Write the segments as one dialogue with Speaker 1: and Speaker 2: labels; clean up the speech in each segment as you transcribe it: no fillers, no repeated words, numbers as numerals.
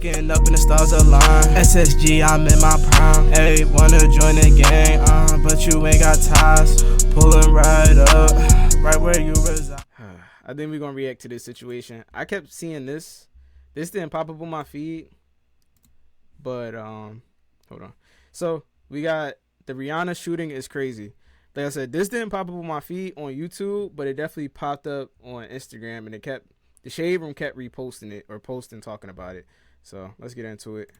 Speaker 1: waking up and the stars align. SSG, I'm in my prime. Hey, wanna join the gang, but you ain't got ties. Pulling right up, right where you reside. I think we're gonna react to this situation. I kept seeing this. This didn't pop up on my feed, but hold on. So we got the Rihanna shooting is crazy. Like I said, this didn't pop up on my feed on YouTube, but it definitely popped up on Instagram, and the Shade Room kept reposting it or posting talking about it. So let's get into it.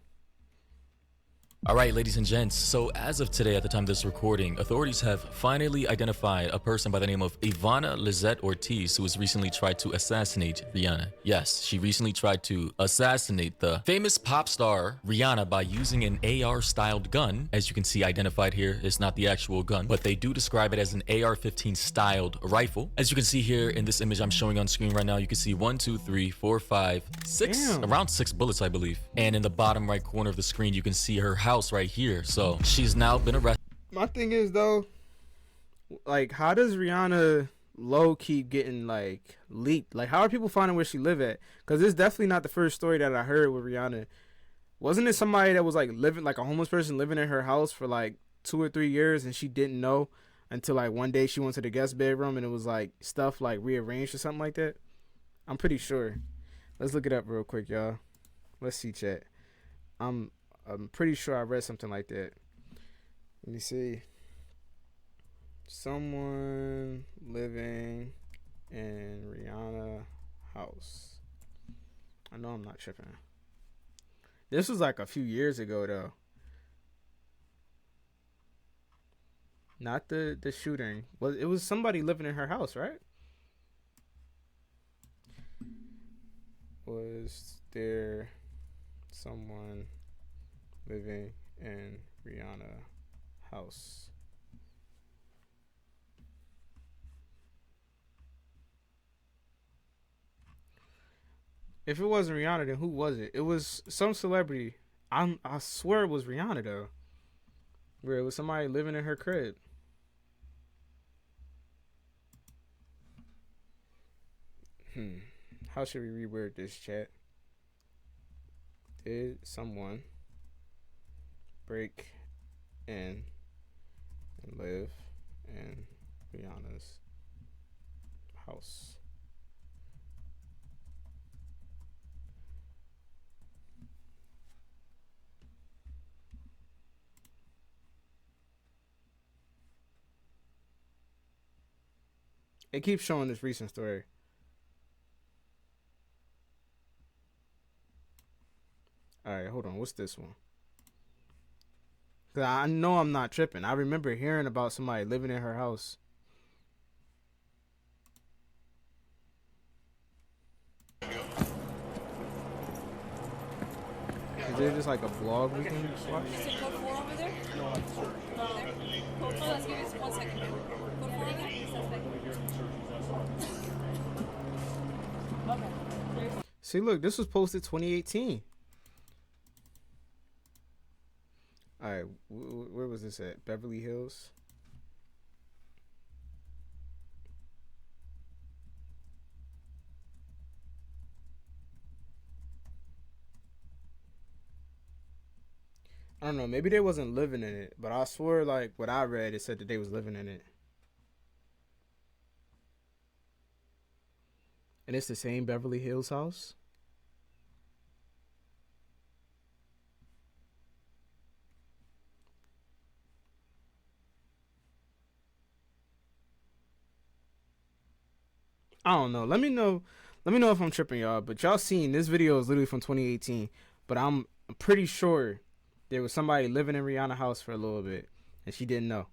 Speaker 2: All right, ladies and gents, so as of today, at the time of this recording, authorities have finally identified a person by the name of Ivana Lizette Ortiz, who has recently tried to assassinate Rihanna. Yes, she recently tried to assassinate the famous pop star Rihanna by using an AR-styled gun. As you can see identified here, it's not the actual gun, but they do describe it as an AR-15 styled rifle. As you can see here in this image I'm showing on screen right now, you can see 1, 2, 3, 4, 5, 6, around 6 bullets, I believe. And in the bottom right corner of the screen, you can see her house right here. So she's now been arrested.
Speaker 1: My thing is though, like, how does Rihanna low keep getting like leaked? Like, how are people finding where she live at? Because it's definitely not the first story that I heard with Rihanna. Wasn't it somebody that was like living, like a homeless person living in her house for like 2 or 3 years, and she didn't know until like one day she went to the guest bedroom and it was like stuff like rearranged or something like that? I'm pretty sure. Let's look it up real quick, y'all. Let's see, chat. I'm pretty sure I read something like that. Let me see. Someone living in Rihanna house. I know I'm not tripping. This was like a few years ago though. Not the shooting. It was somebody living in her house, right? Was there someone living in Rihanna house? If it wasn't Rihanna, then who was it? It was some celebrity. I swear it was Rihanna though. Where it was somebody living in her crib. How should we reword this, chat? Did someone break in and live in Rihanna's house? It keeps showing this recent story. Alright, hold on. What's this one? Cause I know I'm not tripping. I remember hearing about somebody living in her house. Is there just like a vlog we can watch?
Speaker 3: Is it code 4 over there? No, it's over there. Code 4, let's give it 1 second. Code 4 over there? Okay.
Speaker 1: See, look, this was posted 2018. Alright, where was this at? Beverly Hills? I don't know, maybe they wasn't living in it, but I swear, like, what I read, it said that they was living in it. And it's the same Beverly Hills house? I don't know. Let me know if I'm tripping, y'all. But y'all seen this video is literally from 2018. But I'm pretty sure there was somebody living in Rihanna's house for a little bit, and she didn't know.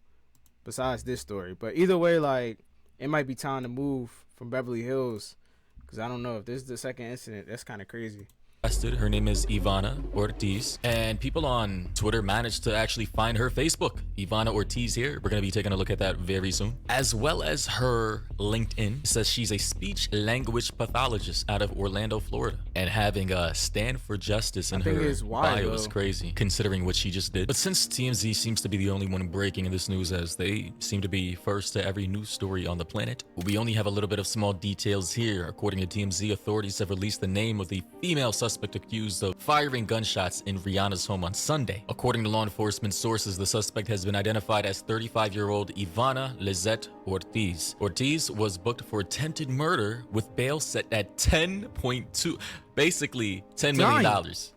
Speaker 1: Besides this story, but either way, like, it might be time to move from Beverly Hills, because I don't know if this is the second incident. That's kind of crazy.
Speaker 2: Her name is Ivana Ortiz, and people on Twitter managed to actually find her Facebook. Ivana Ortiz here. We're going to be taking a look at that very soon, as well as her LinkedIn. It says she's a speech language pathologist out of Orlando, Florida, and having a stand for justice in her bio is crazy considering what she just did. But since TMZ seems to be the only one breaking in this news, as they seem to be first to every news story on the planet, we only have a little bit of small details here. According to TMZ, authorities have released the name of the female suspect suspect accused of firing gunshots in Rihanna's home on Sunday. According to law enforcement sources, the suspect has been identified as 35-year-old Ivana Lizette Ortiz. Ortiz was booked for attempted murder with bail set at 10.2, basically $10 million.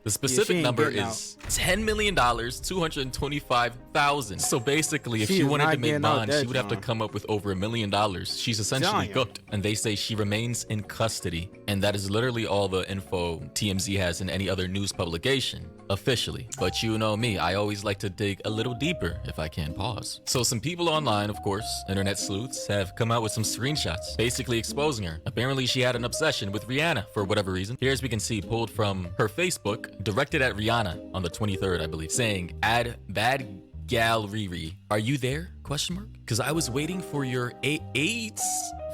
Speaker 2: The specific number is $10 million, $225,000. So basically, if she wanted to make bond, she would have to come up with over $1 million. She's essentially cooked, and they say she remains in custody. And that is literally all the info TMZ has in any other news publication officially. But you know me, I always like to dig a little deeper if I can pause. So some people online, of course, internet sleuths, have come out with some screenshots basically exposing her. Apparently she had an obsession with Rihanna for whatever reason. Here, as we can see, pulled from her Facebook, directed at Rihanna on the 23rd, I believe, saying, "Add bad gal Riri. Are you there? Question mark. Because I was waiting for your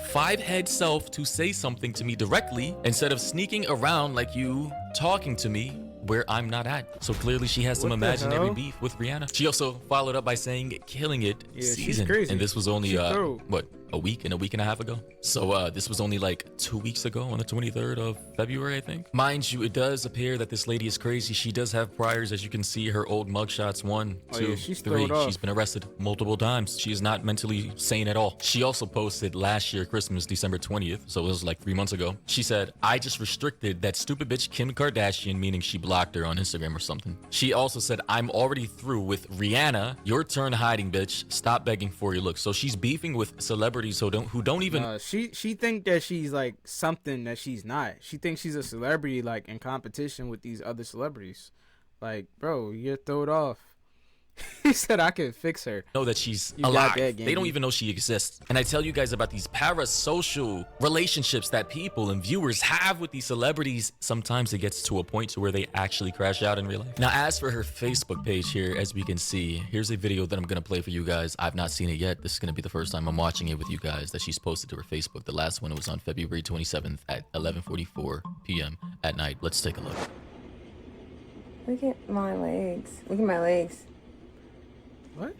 Speaker 2: five-head self to say something to me directly instead of sneaking around like you talking to me where I'm not at." So clearly she has some imaginary beef with Rihanna. She also followed up by saying "killing it" season.
Speaker 1: She's crazy.
Speaker 2: And this was only what, a week and a half ago. So this was only like 2 weeks ago on the 23rd of February, I think. Mind you, it does appear that this lady is crazy. She does have priors, as you can see, her old mugshots, 1, 2, 3. She's been arrested multiple times. She is not mentally sane at all. She also posted last year, Christmas, December 20th, so it was like 3 months ago. She said, "I just restricted that stupid bitch Kim Kardashian," meaning she blocked her on Instagram or something. She also said, "I'm already through with Rihanna. Your turn hiding, bitch. Stop begging for your look." So she's beefing with celebrities who don't even
Speaker 1: she think that she's like something that she's not. She thinks she's a celebrity, like in competition with these other celebrities. Like, bro, you're thrown off. He said I can fix her.
Speaker 2: Know that she's alive. They don't even know she exists. And I tell you guys about these parasocial relationships that people and viewers have with these celebrities. Sometimes it gets to a point to where they actually crash out in real life. Now, as for her Facebook page here, as we can see, here's a video that I'm gonna play for you guys. I've not seen it yet. This is gonna be the first time I'm watching it with you guys that she's posted to her Facebook. The last one was on February 27th at 11:44 p.m. at night. Let's take a look.
Speaker 4: Look at my legs. Look at my legs.
Speaker 1: What?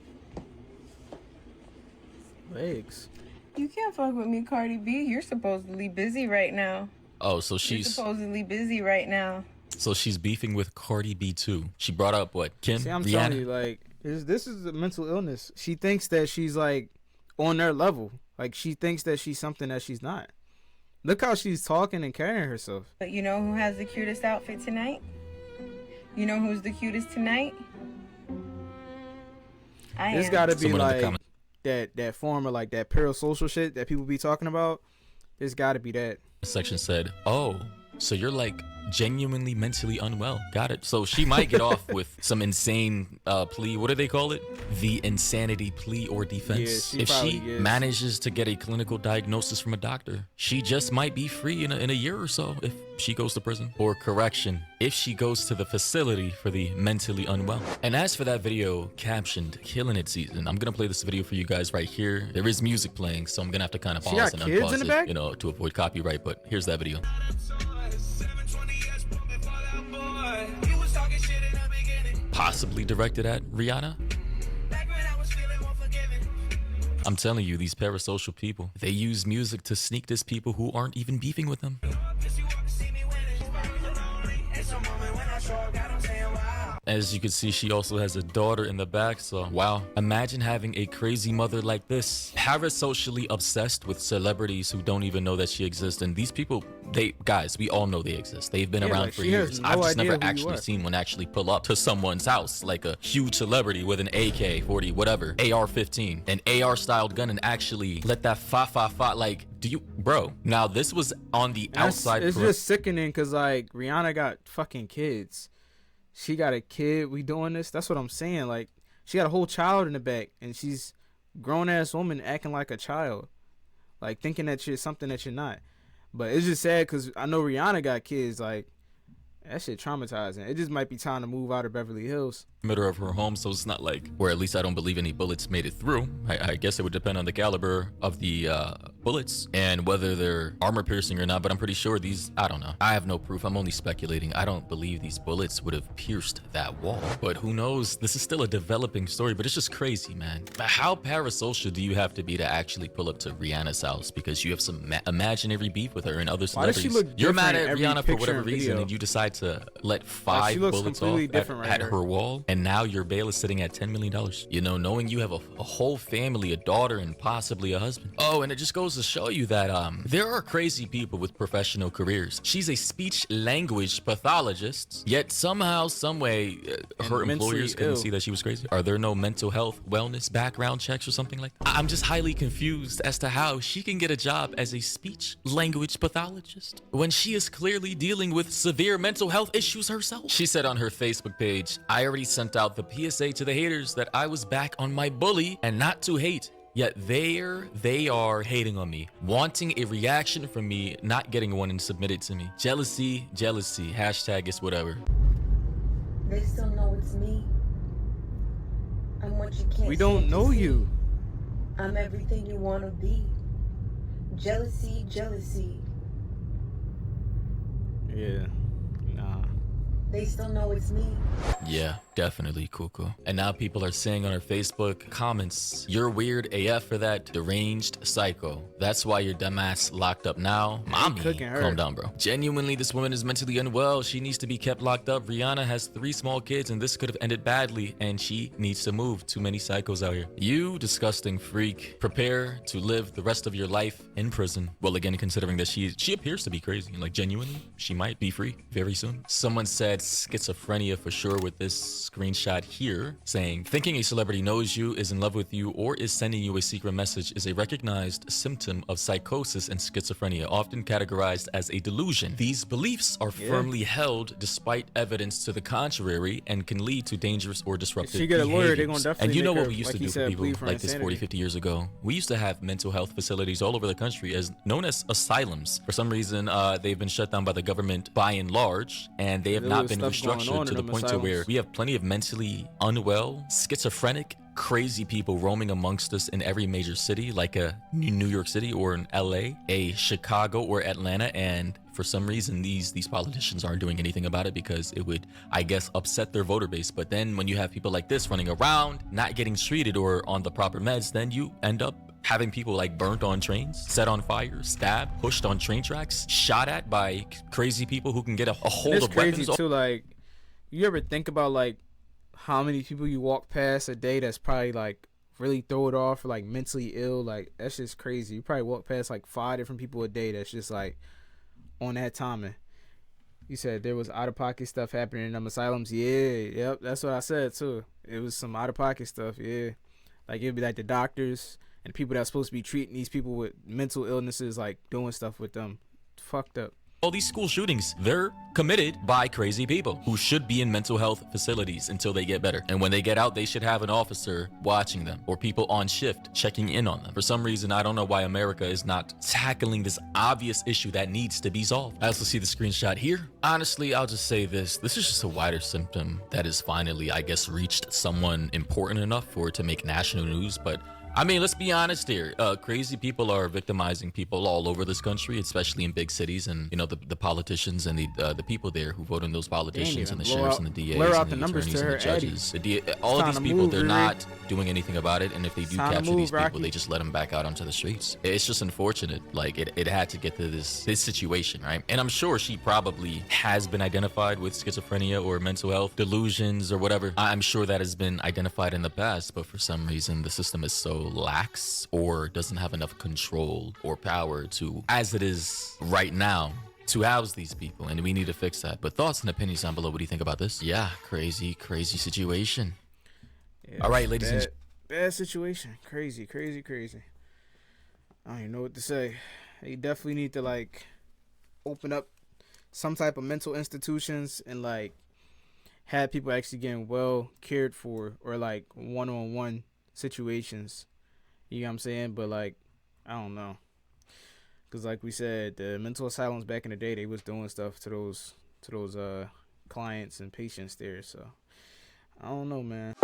Speaker 1: Legs.
Speaker 4: You can't fuck with me, Cardi B. You're supposedly busy right now.
Speaker 2: Oh, so she's
Speaker 4: You're supposedly busy right now.
Speaker 2: So she's beefing with Cardi B too. She brought up what? Kim?
Speaker 1: See, I'm
Speaker 2: Rihanna?
Speaker 1: telling you, like, this is a mental illness. She thinks that she's like on their level. Like, she thinks that she's something that she's not. Look how she's talking and carrying herself.
Speaker 4: But you know who has the cutest outfit tonight? You know who's the cutest tonight?
Speaker 1: It's gotta be like that form of like that parasocial shit that people be talking about. There's gotta be that.
Speaker 2: Section said, "Oh, so you're like genuinely mentally unwell." Got it. So she might get off with some insane plea. What do they call it? The insanity plea or defense.
Speaker 1: Yeah,
Speaker 2: if she manages to get a clinical diagnosis from a doctor, she just might be free in a year or so if she goes to prison. Or correction, if she goes to the facility for the mentally unwell. And as for that video captioned "Killing It Season," I'm gonna play this video for you guys right here. There is music playing, so I'm gonna have to kind of pause and unpause it, you know, to avoid copyright. But here's that video. Possibly directed at Rihanna. I'm telling you, these parasocial people, they use music to sneak diss people who aren't even beefing with them. As you can see, she also has a daughter in the back, so wow. Imagine having a crazy mother like this, parasocially obsessed with celebrities who don't even know that she exists. And these people, guys, we all know they exist. They've been around for years. I've just never actually seen one actually pull up to someone's house, like a huge celebrity with an AK-40, whatever, AR-15, an AR-styled gun, and actually let that fa, like, do you, bro? Now, this was on the outside.
Speaker 1: It's just sickening because, like, Rihanna got fucking kids. She got a kid. We doing this. That's what I'm saying. Like, she got a whole child in the back, and she's grown ass woman acting like a child, like thinking that you're something that you're not. But it's just sad because I know Rihanna got kids. Like, that shit traumatizing. It just might be time to move out of Beverly Hills.
Speaker 2: Perimeter of her home, so it's not like, or at least I don't believe any bullets made it through. I guess it would depend on the caliber of the bullets and whether they're armor piercing or not, but I'm pretty sure these, I don't know. I have no proof. I'm only speculating. I don't believe these bullets would have pierced that wall, but who knows? This is still a developing story, but it's just crazy, man. How parasocial do you have to be to actually pull up to Rihanna's house because you have some imaginary beef with her and other celebrities?
Speaker 1: Why does she look
Speaker 2: You're mad at
Speaker 1: different
Speaker 2: Rihanna for whatever
Speaker 1: every
Speaker 2: reason
Speaker 1: video?
Speaker 2: and you decide had to let 5 bullets off at her wall, and now your bail is sitting at $10 million. You know, knowing you have a whole family, a daughter, and possibly a husband. Oh, and it just goes to show you that there are crazy people with professional careers. She's a speech language pathologist, yet somehow, someway, her employers couldn't see that she was crazy. Are there no mental health, wellness, background checks or something like that? I'm just highly confused as to how she can get a job as a speech language pathologist when she is clearly dealing with severe mental health issues herself. She said on her Facebook page, "I already sent out the PSA to the haters that I was back on my bully and not to hate. Yet they are hating on me, wanting a reaction from me, not getting one and submit it to me. Jealousy, jealousy, hashtag it's whatever."
Speaker 4: They still know it's me. I'm what you can't.
Speaker 1: We don't know you.
Speaker 4: I'm everything you want to be. Jealousy, jealousy.
Speaker 1: Yeah. Nah.
Speaker 4: They still know it's me.
Speaker 2: Yeah, definitely, Cuckoo. And now people are saying on her Facebook comments, "You're weird AF for that, deranged psycho. That's why your dumbass locked up now." Mommy, calm down, bro. Genuinely, this woman is mentally unwell. She needs to be kept locked up. Rihanna has 3 small kids, and this could have ended badly, and she needs to move. Too many psychos out here. You disgusting freak. Prepare to live the rest of your life in prison. Well, again, considering that she appears to be crazy. Like, genuinely, she might be free very soon. Someone said schizophrenia for sure with this screenshot here, saying, "Thinking a celebrity knows you, is in love with you, or is sending you a secret message is a recognized symptom of psychosis and schizophrenia, often categorized as a delusion. These beliefs are firmly held despite evidence to the contrary and can lead to dangerous or disruptive behaviors." And you know what we used to do for people like this 40, 50 years ago? We used to have mental health facilities all over the country as known as asylums. For some reason, they've been shut down by the government by and large, and they have not been restructured to the point to where we have plenty of mentally unwell, schizophrenic, crazy people roaming amongst us in every major city, like a New York City or an LA, a Chicago or Atlanta, and for some reason these politicians aren't doing anything about it because it would, I guess, upset their voter base. But then when you have people like this running around, not getting treated or on the proper meds, then you end up having people like burnt on trains, set on fire, stabbed, pushed on train tracks, shot at by crazy people who can get a hold of weapons.
Speaker 1: It's crazy too, like, you ever think about like how many people you walk past a day that's probably like really throw it off or like mentally ill? Like, that's just crazy. You probably walk past like 5 different people a day that's just like on that timing. You said there was out-of-pocket stuff happening in them asylums. Yep, that's what I said too. It was some out-of-pocket stuff. Like, it'd be like the doctors and people that's supposed to be treating these people with mental illnesses, like doing stuff with them. Fucked up.
Speaker 2: All these school shootings, they're committed by crazy people who should be in mental health facilities until they get better. And when they get out, they should have an officer watching them or people on shift checking in on them. For some reason, I don't know why America is not tackling this obvious issue that needs to be solved. I also see the screenshot here. Honestly, I'll just say this. This is just a wider symptom that has finally, I guess, reached someone important enough for it to make national news. But I mean, let's be honest here. Crazy people are victimizing people all over this country, especially in big cities, and you know the politicians and the people there who vote in those politicians and the sheriffs and the DAs and the attorneys and the judges. All of these people, they're not doing anything about it, and if they do capture these people, they just let them back out onto the streets. It's just unfortunate. Like it had to get to this situation, right? And I'm sure she probably has been identified with schizophrenia or mental health delusions or whatever. I'm sure that has been identified in the past, but for some reason the system is so lax or doesn't have enough control or power to, as it is right now, to house these people, and we need to fix that. But thoughts and opinions down below. What do you think about this? Yeah, crazy situation.
Speaker 1: Yeah,
Speaker 2: all right, ladies and
Speaker 1: bad situation. Crazy. I don't even know what to say. You definitely need to like open up some type of mental institutions and like have people actually getting well cared for, or like one-on-one situations. You know what I'm saying? But like, I don't know, because like we said, the mental asylums back in the day, they was doing stuff to those clients and patients there. So I don't know, man.